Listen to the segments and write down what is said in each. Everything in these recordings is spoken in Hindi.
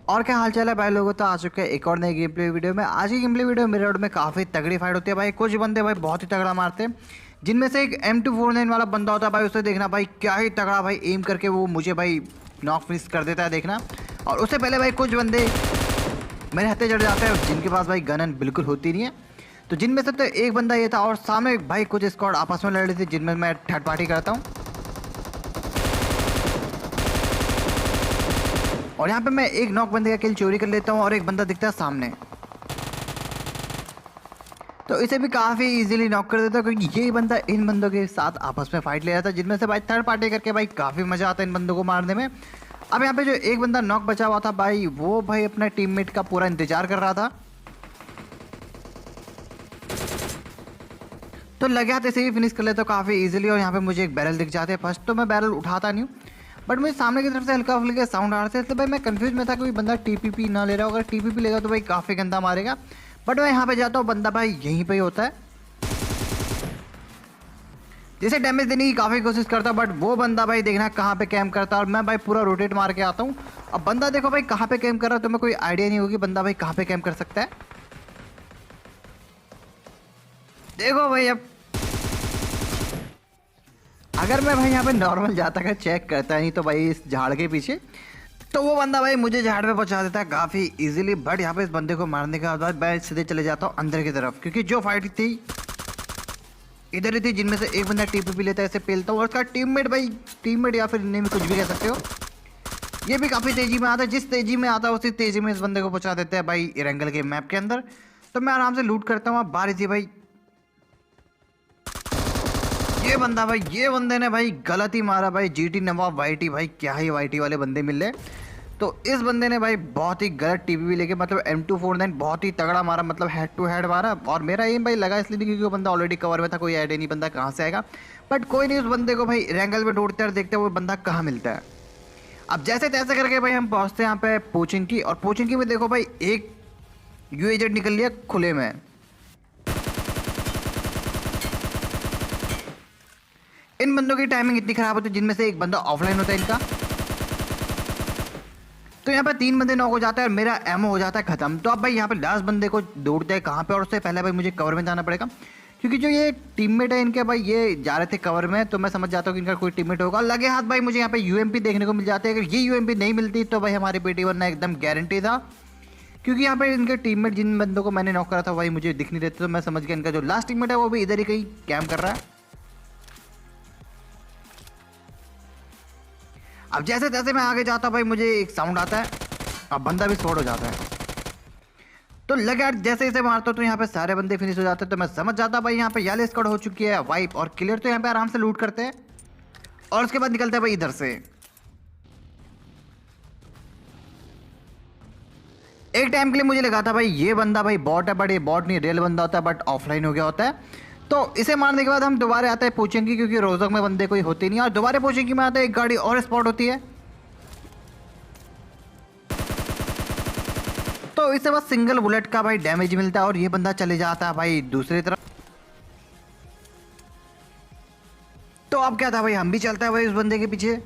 और क्या हाल चाल है भाई लोगों। तो आ चुके हैं एक और नई गेम प्ले वीडियो में। आज की गेम प्ले वीडियो मेरे रोड में काफ़ी तगड़ी फाइट होती है भाई। कुछ बंदे भाई बहुत ही तगड़ा मारते हैं, जिनमें से एक M249 वाला बंदा होता है भाई। उसे देखना भाई क्या ही तगड़ा भाई एम करके वो मुझे भाई नॉक फिनिश कर देता है, देखना। और उससे पहले भाई कुछ बंदे मेरे हत्थे चढ़ जाते हैं जिनके पास भाई गन बिल्कुल होती नहीं है। तो जिनमें से तो एक बंदा ये था, और सामने भाई कुछ स्क्वाड आपस में लड़ रही थी जिनमें मैं थर्ड पार्टी करता हूँ। और यहाँ पे मैं एक नॉक बंदे का किल चोरी कर लेता हूँ और एक बंदा दिखता है सामने, तो इसे भी काफ़ी इजीली नॉक कर देता है, क्योंकि यही बंदा इन बंदों के साथ आपस में फाइट ले रहा था, जिनमें से भाई थर्ड पार्टी करके भाई काफ़ी मज़ा आता है इन बंदों को मारने में। अब यहाँ पे जो एक बंदा नॉक बचा हुआ था भाई, वो भाई अपने टीममेट का पूरा इंतजार कर रहा था। तो लगे हाथ ऐसे ही फिनिश कर लेता हूँ काफ़ी इजीली। और यहाँ पे मुझे एक बैरल दिख जाते हैं। फर्स्ट तो मैं बैरल उठाता नहीं हूँ, बट मुझे सामने की तरफ से हल्का फुल्का साउंड आ रहा था, इसलिए भाई मैं कंफ्यूज में था कि कोई बंदा टीपीपी ना ले रहा हो। अगर टीपीपी लेगा तो भाई काफ़ी गंदा मारेगा, बट मैं यहाँ पे जाता हूँ, बंदा भाई यहीं पे ही होता है। जैसे डैमेज देने की काफ़ी कोशिश करता हूँ, बट वो बंदा भाई देखना कहाँ पे कैम करता है, और मैं भाई पूरा रोटेट मार के आता हूँ। अब बंदा देखो भाई कहाँ पे कैम कर रहा है, तुम्हें कोई आइडिया नहीं होगी बंदा भाई कहाँ पे कैम कर सकता है। देखो भाई अब अगर मैं भाई यहाँ पे नॉर्मल जाता का चेक करता नहीं तो भाई इस झाड़ के पीछे, तो वो बंदा भाई मुझे झाड़ पे पहुंचा देता है काफ़ी इजीली। बट यहाँ पे इस बंदे को मारने के बाद मैं सीधे चले जाता हूँ अंदर की तरफ, क्योंकि जो फाइट थी इधर ही थी, जिनमें से एक बंदा टीपीपी लेता है, ऐसे पेलता हूँ, और उसका टीममेट या फिर नेम कुछ भी कह सकते हो, ये भी काफ़ी तेज़ी में आता है। जिस तेज़ी में आता है उसी तेज़ी में इस बंदे को पहुँचा देते हैं भाई इरेंगल के मैप के अंदर। तो मैं आराम से लूट करता हूँ। अब बारी थी भाई ये बंदे ने भाई गलत ही मारा भाई। जीटी नवाब वाईटी, भाई क्या ही वाईटी वाले बंदे मिल रहे। तो इस बंदे ने भाई बहुत ही गलत टीवी लेके मतलब M249 बहुत ही तगड़ा मारा, मतलब हेड टू हेड मारा। और मेरा एम भाई लगा इसलिए नहीं क्योंकि वो बंदा ऑलरेडी कवर में था, कोई आइडिया नहीं बंदा कहाँ से आएगा। बट कोई नहीं, उस बंदे को भाई रेंगल में ढूंढते और देखते वो बंदा कहाँ मिलता है। अब जैसे तैसे करके भाई हम पहुँचते हैं यहाँ पे पोचिंकी, और पोचिंकी में देखो भाई एक UAZ निकल लिया खुले में। इन बंदों की टाइमिंग इतनी खराब होती है, जिनमें से एक बंदा ऑफलाइन होता है इनका। तो यहाँ पे 3 बंदे नॉक हो जाता है और मेरा एमओ हो जाता है खत्म। तो अब भाई यहाँ पे लास्ट बंदे को दौड़ते हैं कहाँ पे, और उससे पहले भाई मुझे कवर में जाना पड़ेगा, क्योंकि जो ये टीममेट है इनके भाई ये जा रहे थे कवर में। तो मैं समझ जाता हूँ कि इनका कोई टीममेट होगा। लगे हाथ भाई मुझे यहाँ पे UMP देखने को मिल जाते हैं। अगर ये UMP नहीं मिलती तो भाई हमारी पेटी बनना एकदम गारंटी था, क्योंकि यहाँ पे इनके टीममेट जिन बंदों को मैंने नॉक करा था भाई मुझे दिख नहीं रहते। तो मैं समझ गया इनका जो लास्ट टीममेट है वो भी इधर ही कहीं कैम्प कर रहा है। अब जैसे तैसे मैं आगे जाता हूँ भाई, मुझे एक साउंड आता है, अब बंदा भी स्पॉट हो जाता है। तो लगे यार जैसे इसे मारता हूँ तो यहाँ पे सारे बंदे फिनिश हो जाते हैं। तो मैं समझ जाता भाई यहाँ पे याले स्क्वाड हो चुकी है वाइप और क्लियर। तो यहाँ पे आराम से लूट करते हैं और उसके बाद निकलते हैं भाई इधर से। एक टाइम के लिए मुझे लगा था भाई ये बंदा भाई बॉट है, बट ये बॉट नहीं रियल बंदा होता है, बट ऑफलाइन हो गया होता है। तो इसे मारने के बाद हम दोबारा आते हैं पूछेंगे, क्योंकि रोजक में बंदे कोई होते नहीं। और दोबारा पूछेंगे में आता है एक गाड़ी और स्पॉट होती है। तो इससे बस सिंगल बुलेट का भाई डैमेज मिलता है और ये बंदा चले जाता है भाई दूसरी तरफ। तो अब क्या था भाई, हम भी चलता है भाई उस बंदे के पीछे।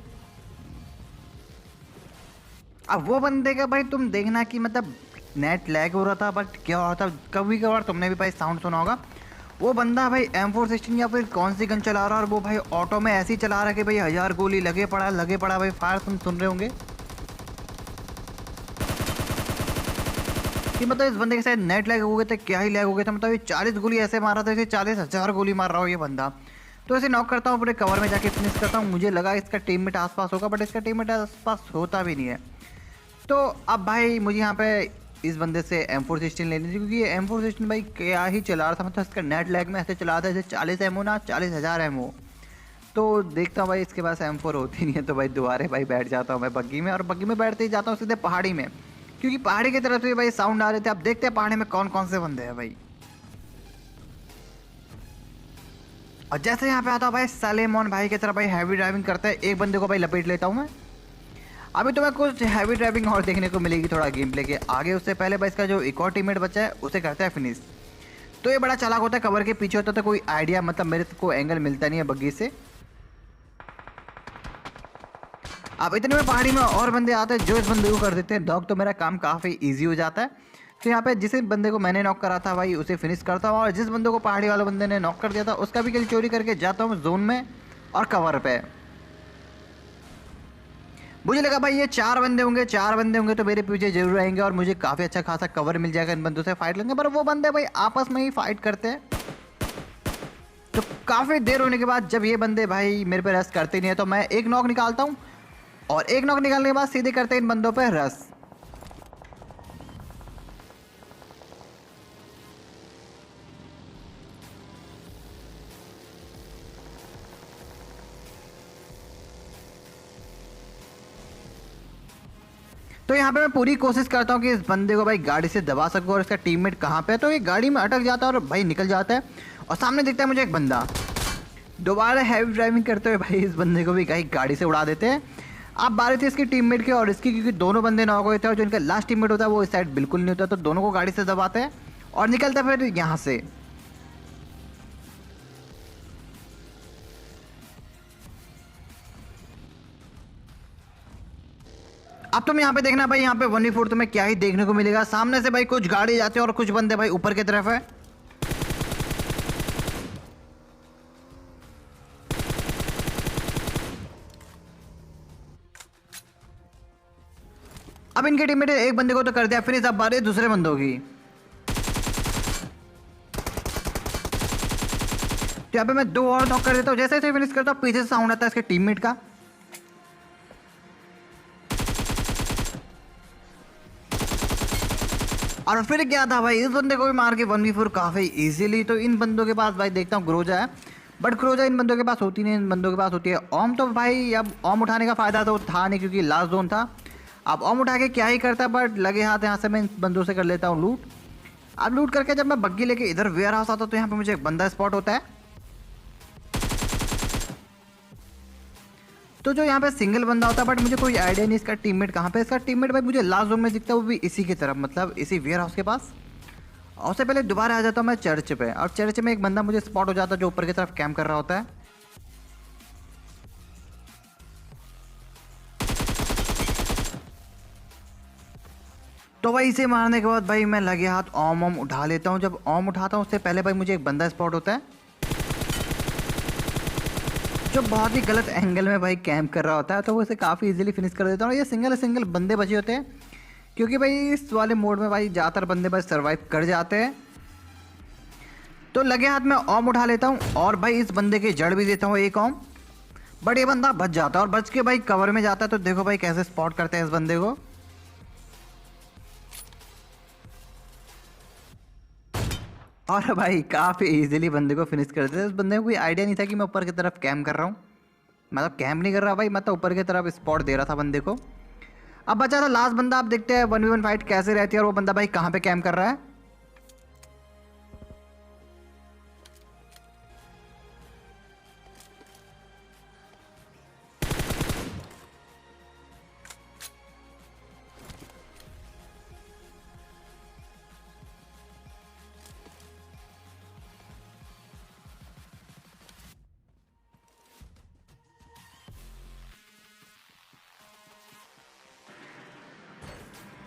अब वो बंदे का भाई तुम देखना कि मतलब नेट लैग हो रहा था, बट क्या हो रहा था कभी कभार तुमने भी भाई साउंड सुना होगा। वो बंदा भाई M416 या फिर कौन सी गन चला रहा है, और वो भाई ऑटो में ऐसे ही चला रहा है कि भाई 1000 गोली लगे पड़ा भाई फायर। तुम सुन रहे होंगे कि मतलब इस बंदे के साथ नेट लैग हो गए थे, क्या ही लैग हो गया था। मतलब ये 40 गोली ऐसे मार रहा था, इसे 40,000 गोली मार रहा हो ये बंदा। तो ऐसे नॉक करता हूँ, पूरे कवर में जाके फिनिश करता हूँ। मुझे लगा इसका टीममेट आसपास होगा, बट इसका टीममेट आसपास होता भी नहीं है। तो अब भाई मुझे यहाँ पे इस बंदे से M416 लेनी थी, क्योंकि ये M416 भाई क्या ही चला रहा था। मतलब इसका नेट लैग में ऐसे चला रहा था जैसे 40 एमओ ना 40,000 एमओ। तो देखता हूँ भाई इसके पास M4 होती नहीं है, तो भाई दोबारा भाई बैठ जाता हूँ मैं बग्गी में। और बग्गी में बैठते ही जाता हूँ सीधे पहाड़ी में, क्योंकि पहाड़ी की तरफ से भाई साउंड आ रहे थे। अब देखते हैं पहाड़ी में कौन कौन से बंदे हैं भाई। और जैसे यहाँ पे आता हूँ भाई सलेमॉन भाई की तरफ भाई हैवी ड्राइविंग करते हैं। एक बंदे को भाई लपेट लेता हूँ मैं। अभी तो मैं कुछ हैवी ड्राइविंग और देखने को मिलेगी थोड़ा गेम प्ले के आगे। उससे पहले भाई इसका जो एक और टीममेट बचा है उसे करता है फिनिश। तो ये बड़ा चालाक होता है, कवर के पीछे होता है, तो कोई आइडिया मतलब मेरे को एंगल मिलता नहीं है बग्गी से। अब इतने में पहाड़ी में और बंदे आते हैं जो इस बंदे को कर देते हैं नॉक, तो मेरा काम काफ़ी ईजी हो जाता है। तो यहाँ पे जिस बंदे को मैंने नॉक करा था भाई उसे फिनिश करता हूँ, और जिस बंदे को पहाड़ी वाले बंदे ने नॉक कर दिया था उसका भी किल चोरी करके जाता हूँ जोन में और कवर पे। मुझे लगा भाई ये 4 बंदे होंगे तो मेरे पीछे जरूर आएंगे और मुझे काफ़ी अच्छा खासा कवर मिल जाएगा इन बंदों से फाइट लेंगे, पर वो बंदे भाई आपस में ही फाइट करते हैं। तो काफ़ी देर होने के बाद जब ये बंदे भाई मेरे पे रस करते नहीं है तो मैं एक नॉक निकालता हूँ, और एक नॉक निकालने के बाद सीधे करते हैं इन बंदों पे रस। तो यहाँ पे मैं पूरी कोशिश करता हूँ कि इस बंदे को भाई गाड़ी से दबा सकूँ, और इसका टीममेट कहाँ पे है। तो ये गाड़ी में अटक जाता है और भाई निकल जाता है, और सामने दिखता है मुझे एक बंदा। दोबारा हैवी ड्राइविंग करते हुए भाई इस बंदे को भी कहीं गाड़ी से उड़ा देते हैं। अब बारी थी इसकी टीममेट की और इसकी, क्योंकि दोनों बंदे नॉक हुए थे और जो इनका लास्ट टीममेट होता है वो इस साइड बिल्कुल नहीं होता, तो दोनों को गाड़ी से दबाते हैं और निकलते हैं फिर यहाँ से। अब तुम यहाँ पे देखना भाई, यहाँ पे 1v4 तुम्हें क्या ही देखने को मिलेगा। सामने से भाई कुछ गाड़ी जाते हैं और कुछ बंदे भाई ऊपर की तरफ है। अब इनके टीम में एक बंदे को तो कर दिया फिनिश, अब बारी दूसरे बंदों की। तो यहाँ पे मैं 2 और नॉक कर देता हूँ। जैसे जैसे फिनिश करता हूँ पीछे से साउंड आता है इसके टीममेट का। और फिर क्या था भाई, इस बंदे को भी मार के 1v4 काफ़ी इजीली। तो इन बंदों के पास भाई देखता हूँ ग्रोजा है, बट ग्रोजा इन बंदों के पास होती नहीं, इन बंदों के पास होती है ओम। तो भाई अब ओम उठाने का फ़ायदा तो था नहीं क्योंकि लास्ट जोन था। अब ओम उठा के क्या ही करता, बट लगे हाथ यहाँ से मैं इन बंदों से कर लेता हूँ लूट। अब लूट करके जब मैं बग्गी लेके इधर वेयर हाउस आता तो यहाँ पे मुझे एक बंदा स्पॉट होता है। तो जो यहाँ पे सिंगल बंदा होता है, बट मुझे कोई आइडिया नहीं इसका टीममेट कहाँ पे। इसका टीममेट भाई मुझे लास्ट जोन में दिखता है, वो भी इसी की तरफ, मतलब इसी वेयर हाउस के पास। और उससे पहले दोबारा आ जाता हूँ मैं चर्च पे, और चर्च में एक बंदा मुझे स्पॉट हो जाता है जो ऊपर की तरफ कैंप कर रहा होता है। तो भाई इसे मारने के बाद भाई मैं लगे हाथ ओम उठा लेता हूँ। जब ओम उठाता हूँ उससे पहले भाई मुझे एक बंदा स्पॉट होता है जो बहुत ही गलत एंगल में भाई कैंप कर रहा होता है, तो वो इसे काफ़ी इजीली फिनिश कर देता हूँ। ये सिंगल बंदे बचे होते हैं क्योंकि भाई इस वाले मोड में भाई ज़्यादातर बंदे बस सर्वाइव कर जाते हैं। तो लगे हाथ में ओम उठा लेता हूँ और भाई इस बंदे के जड़ भी देता हूँ एक ओम, बट ये बंदा बच जाता है और बच के भाई कवर में जाता है। तो देखो भाई कैसे स्पॉट करते हैं इस बंदे को। और भाई काफ़ी इजीली बंदे को फिनिश कर देते। इस बंदे को कोई आइडिया नहीं था कि मैं ऊपर की तरफ कैम्प कर रहा हूँ, मतलब कैम्प नहीं कर रहा भाई, मैं तो ऊपर की तरफ स्पॉट दे रहा था बंदे को। अब बचा था लास्ट बंदा। आप देखते हैं 1v1 फाइट कैसे रहती है और वो बंदा भाई कहाँ पे कैम्प कर रहा है।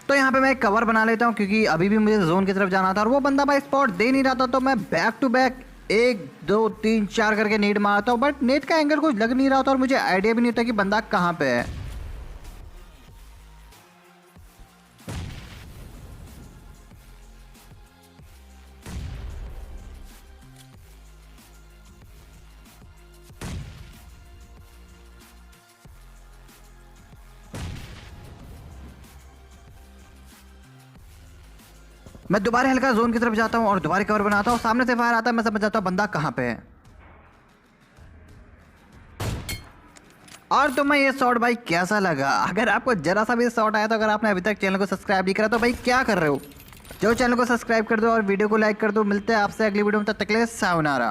तो यहाँ पे मैं एक कवर बना लेता हूँ क्योंकि अभी भी मुझे जोन की तरफ जाना था और वो बंदा भाई स्पॉट दे नहीं रहा था। तो मैं बैक टू बैक 1 2 3 4 करके नेट मारता हूँ, बट नेट का एंगल कुछ लग नहीं रहा था और मुझे आइडिया भी नहीं होता कि बंदा कहाँ पे है। मैं दोबारा हल्का जोन की तरफ जाता हूँ और दोबारा कवर बनाता हूँ। सामने से फायर आता है, मैं समझ जाता हूँ बंदा कहाँ पे है। और तुम्हें ये शॉट भाई कैसा लगा? अगर आपको जरा सा भी शॉट आया तो अगर आपने अभी तक चैनल को सब्सक्राइब नहीं करा तो भाई क्या कर रहे हो, जो चैनल को सब्सक्राइब कर दो और वीडियो को लाइक कर दो। मिलते हैं आपसे अगली वीडियो में, तब तक के लिए सायोनारा।